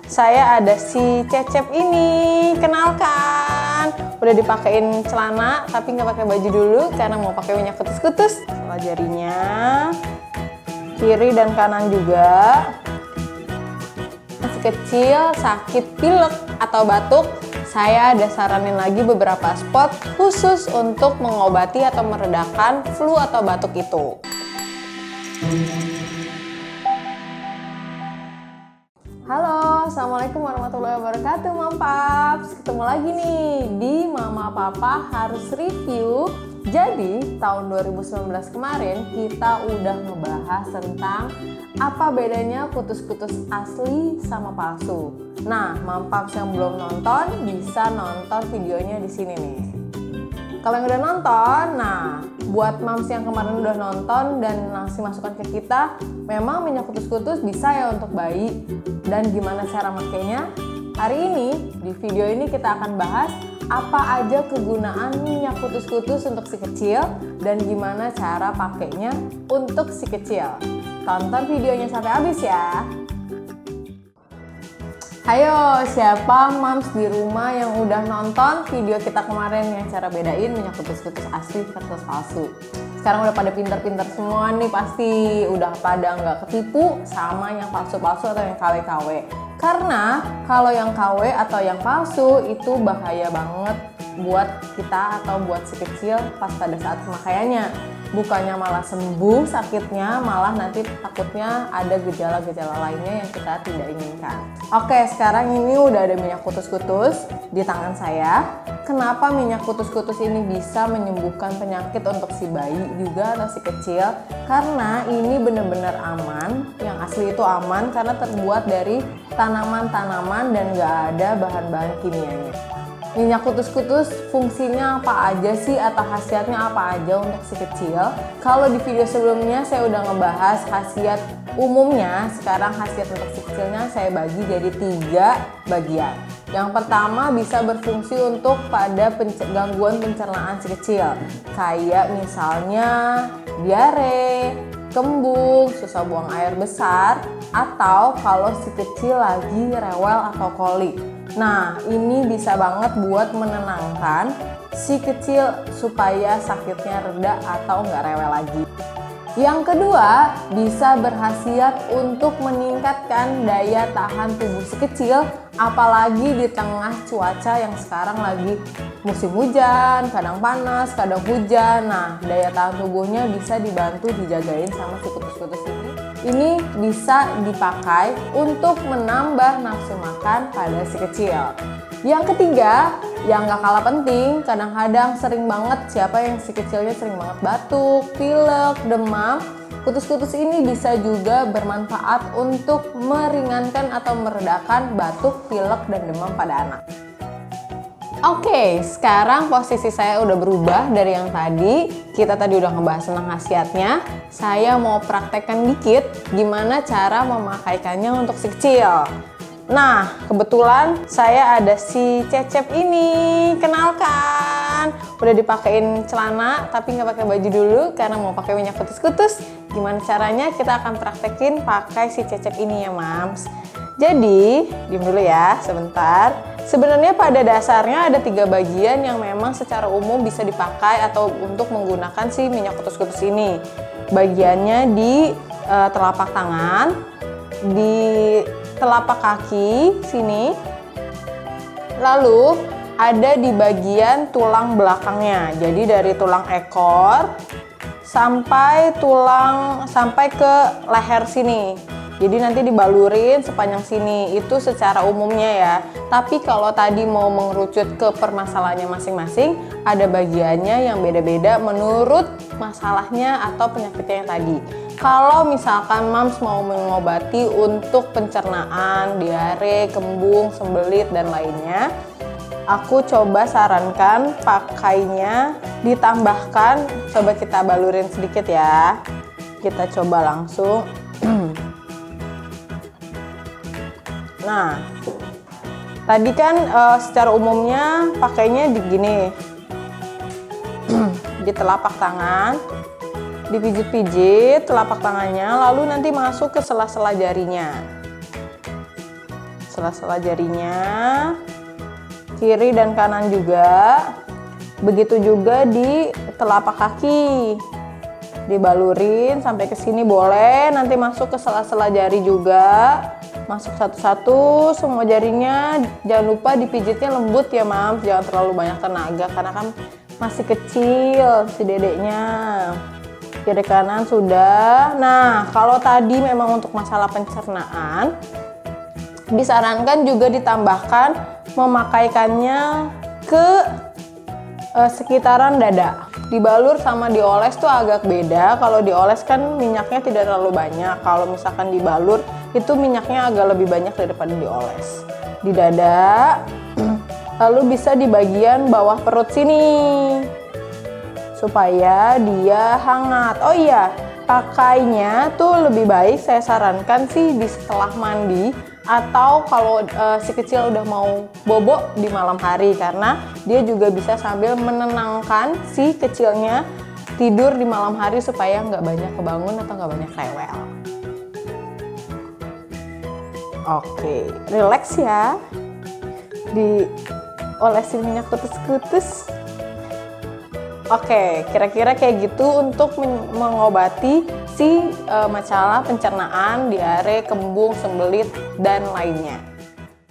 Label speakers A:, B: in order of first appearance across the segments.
A: Saya ada si Cecep ini, kenalkan. Udah dipakein celana, tapi nggak pakai baju dulu karena mau pakai minyak kutus-kutus. Salah jarinya, kiri dan kanan juga. Masih kecil, sakit pilek atau batuk, saya ada saranin lagi beberapa spot khusus untuk mengobati atau meredakan flu atau batuk itu. Halo, assalamualaikum warahmatullahi wabarakatuh, Mampaps. Ketemu lagi nih di Mama Papa Harus Review. Jadi tahun 2019 kemarin kita udah ngebahas tentang apa bedanya kutus-kutus asli sama palsu. Nah, Mampaps yang belum nonton bisa nonton videonya di sini nih. Kalau yang udah nonton, nah buat mams yang kemarin udah nonton dan ngasih masukan ke kita, memang minyak kutus-kutus bisa ya untuk bayi. Dan gimana cara makainya? Hari ini, di video ini kita akan bahas apa aja kegunaan minyak kutus-kutus untuk si kecil dan gimana cara pakainya untuk si kecil. Tonton videonya sampai habis ya. Hayo, siapa mams di rumah yang udah nonton video kita kemarin yang cara bedain minyak kutus-kutus asli versus palsu? Sekarang udah pada pinter-pinter semua nih, pasti udah pada nggak ketipu sama yang palsu-palsu atau yang KW-KW. Karena kalau yang KW atau yang palsu itu bahaya banget buat kita atau buat si kecil pas pada saat pemakaiannya. Bukannya malah sembuh sakitnya, malah nanti takutnya ada gejala-gejala lainnya yang kita tidak inginkan. Oke, sekarang ini udah ada minyak kutus-kutus di tangan saya. Kenapa minyak kutus-kutus ini bisa menyembuhkan penyakit untuk si bayi juga atau si kecil? Karena ini benar-benar aman, yang asli itu aman karena terbuat dari tanaman-tanaman dan gak ada bahan-bahan kimianya. Minyak kutus-kutus fungsinya apa aja sih atau khasiatnya apa aja untuk si kecil? Kalau di video sebelumnya saya udah ngebahas khasiat umumnya, sekarang khasiat untuk si kecilnya saya bagi jadi 3 bagian. Yang pertama bisa berfungsi untuk pada gangguan pencernaan si kecil, kayak misalnya diare, kembung, susah buang air besar, atau kalau si kecil lagi rewel atau kolik. Nah, ini bisa banget buat menenangkan si kecil supaya sakitnya reda atau nggak rewel lagi. Yang kedua, bisa berkhasiat untuk meningkatkan daya tahan tubuh si kecil, apalagi di tengah cuaca yang sekarang lagi musim hujan, kadang panas, kadang hujan. Nah, daya tahan tubuhnya bisa dibantu dijagain sama si kutus-kutus ini. Ini bisa dipakai untuk menambah nafsu makan pada si kecil. Yang ketiga, yang gak kalah penting, kadang-kadang sering banget siapa yang si kecilnya sering banget batuk, pilek, demam. Kutus-kutus ini bisa juga bermanfaat untuk meringankan atau meredakan batuk, pilek, dan demam pada anak. Oke, sekarang posisi saya udah berubah dari yang tadi. Kita tadi udah ngebahas tentang khasiatnya. Saya mau praktekkan dikit gimana cara memakaikannya untuk si kecil. Nah, kebetulan saya ada si Cecep ini, kenalkan. Udah dipakein celana, tapi nggak pakai baju dulu karena mau pakai minyak kutus-kutus. Gimana caranya? Kita akan praktekin pakai si Cecep ini ya, Mams. Jadi, diam dulu ya, sebentar. Sebenarnya pada dasarnya ada 3 bagian yang memang secara umum bisa dipakai atau untuk menggunakan si minyak kutus-kutus ini. Bagiannya di telapak tangan, di telapak kaki sini, lalu ada di bagian tulang belakangnya. Jadi dari tulang ekor sampai ke leher sini. Jadi nanti dibalurin sepanjang sini, itu secara umumnya ya. Tapi kalau tadi mau mengerucut ke permasalahannya masing-masing, ada bagiannya yang beda-beda menurut masalahnya atau penyakitnya yang tadi. Kalau misalkan mams mau mengobati untuk pencernaan, diare, kembung, sembelit, dan lainnya, aku coba sarankan pakainya ditambahkan, coba kita balurin sedikit ya. Kita coba langsung. Nah, tadi kan secara umumnya pakainya begini, di telapak tangan, dipijit-pijit telapak tangannya, lalu nanti masuk ke sela-sela jarinya. sela-sela jarinya, kiri dan kanan juga. Begitu juga di telapak kaki, dibalurin sampai ke sini boleh, nanti masuk ke sela-sela jari juga, masuk satu-satu semua jarinya. Jangan lupa dipijitnya lembut ya Mams, jangan terlalu banyak tenaga karena kan masih kecil si dedeknya. Kiri kanan sudah. Nah, kalau tadi memang untuk masalah pencernaan, disarankan juga ditambahkan memakaikannya ke sekitaran dada. Dibalur sama dioles tuh agak beda. Kalau dioles kan minyaknya tidak terlalu banyak. Kalau misalkan dibalur itu minyaknya agak lebih banyak daripada dioles. Di dada, lalu bisa di bagian bawah perut sini supaya dia hangat. Oh iya, pakainya tuh lebih baik saya sarankan sih di setelah mandi atau kalau si kecil udah mau bobo di malam hari, karena dia juga bisa sambil menenangkan si kecilnya tidur di malam hari supaya nggak banyak kebangun atau nggak banyak rewel. Oke, relax ya, diolesin minyak kutus-kutus. Oke, kira-kira kayak gitu untuk mengobati si masalah pencernaan, diare, kembung, sembelit, dan lainnya.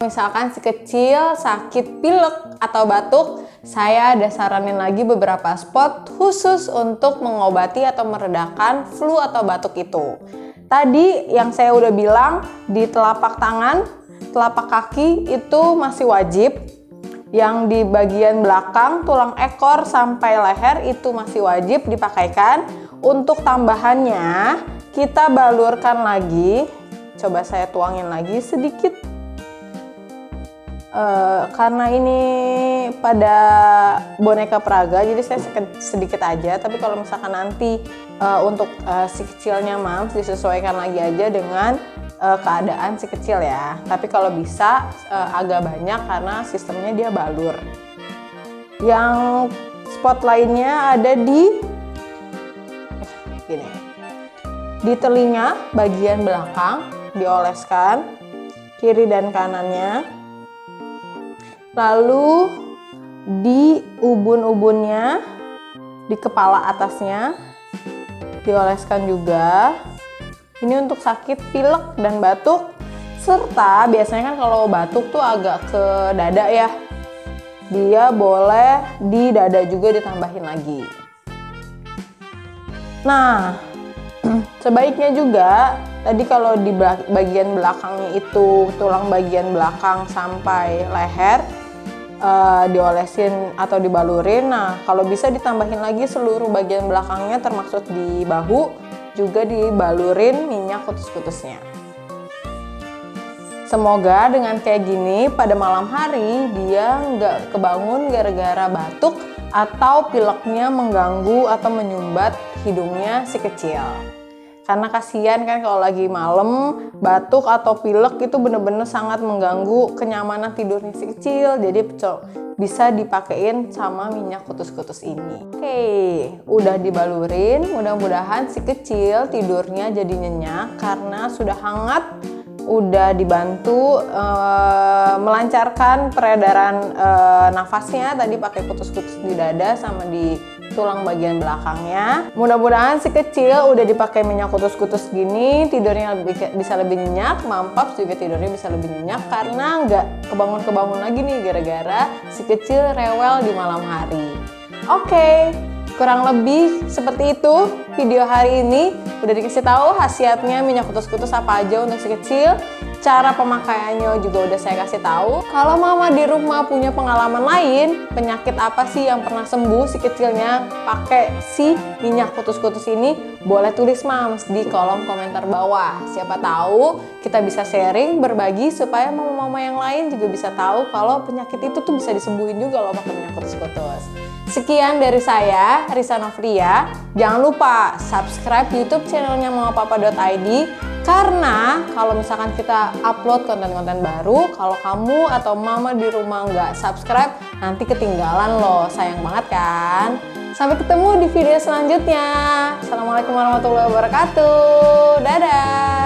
A: Misalkan si kecil sakit pilek atau batuk, saya ada saranin lagi beberapa spot khusus untuk mengobati atau meredakan flu atau batuk itu. Tadi yang saya udah bilang di telapak tangan, telapak kaki itu masih wajib. Yang di bagian belakang, tulang ekor sampai leher itu masih wajib dipakaikan. Untuk tambahannya, kita balurkan lagi. Coba saya tuangin lagi sedikit. Karena ini pada boneka peraga, jadi saya sedikit aja. Tapi kalau misalkan nanti untuk si kecilnya Mams, disesuaikan lagi aja dengan keadaan si kecil ya. Tapi kalau bisa agak banyak karena sistemnya dia balur. Yang spot lainnya ada di telinga bagian belakang, dioleskan kiri dan kanannya. Lalu di ubun-ubunnya, di kepala atasnya dioleskan juga. Ini untuk sakit pilek dan batuk, serta biasanya kan kalau batuk tuh agak ke dada ya, dia boleh di dada juga ditambahin lagi. Nah, sebaiknya juga tadi kalau di bagian belakangnya itu, tulang bagian belakang sampai leher, diolesin atau dibalurin. Nah, kalau bisa ditambahin lagi seluruh bagian belakangnya termasuk di bahu, juga dibalurin minyak kutus-kutusnya. Semoga dengan kayak gini pada malam hari dia nggak kebangun gara-gara batuk atau pileknya mengganggu atau menyumbat hidungnya si kecil. Karena kasihan kan kalau lagi malam batuk atau pilek itu bener-bener sangat mengganggu kenyamanan tidurnya si kecil. Jadi bisa dipakein sama minyak kutus-kutus ini. Oke, udah dibalurin. Mudah-mudahan si kecil tidurnya jadi nyenyak karena sudah hangat. Udah dibantu melancarkan peredaran nafasnya tadi pakai kutus-kutus di dada sama di tulang bagian belakangnya. Mudah-mudahan si kecil udah dipakai minyak kutus-kutus gini tidurnya bisa lebih nyenyak. Mampaps juga tidurnya bisa lebih nyenyak karena nggak kebangun-kebangun lagi nih gara-gara si kecil rewel di malam hari. Oke, kurang lebih seperti itu video hari ini. Udah dikasih tahu khasiatnya minyak kutus-kutus apa aja untuk si kecil. Cara pemakaiannya juga udah saya kasih tahu. Kalau mama di rumah punya pengalaman lain, penyakit apa sih yang pernah sembuh si kecilnya pakai si minyak kutus-kutus ini, boleh tulis Mams di kolom komentar bawah. Siapa tahu kita bisa sharing, berbagi supaya mama-mama yang lain juga bisa tahu kalau penyakit itu tuh bisa disembuhin juga loh pakai minyak kutus-kutus. Sekian dari saya, Risa Novria. Jangan lupa subscribe YouTube channelnya mamapapa.id. Karena kalau misalkan kita upload konten-konten baru, kalau kamu atau mama di rumah nggak subscribe, nanti ketinggalan loh, sayang banget kan? Sampai ketemu di video selanjutnya. Assalamualaikum warahmatullahi wabarakatuh. Dadah!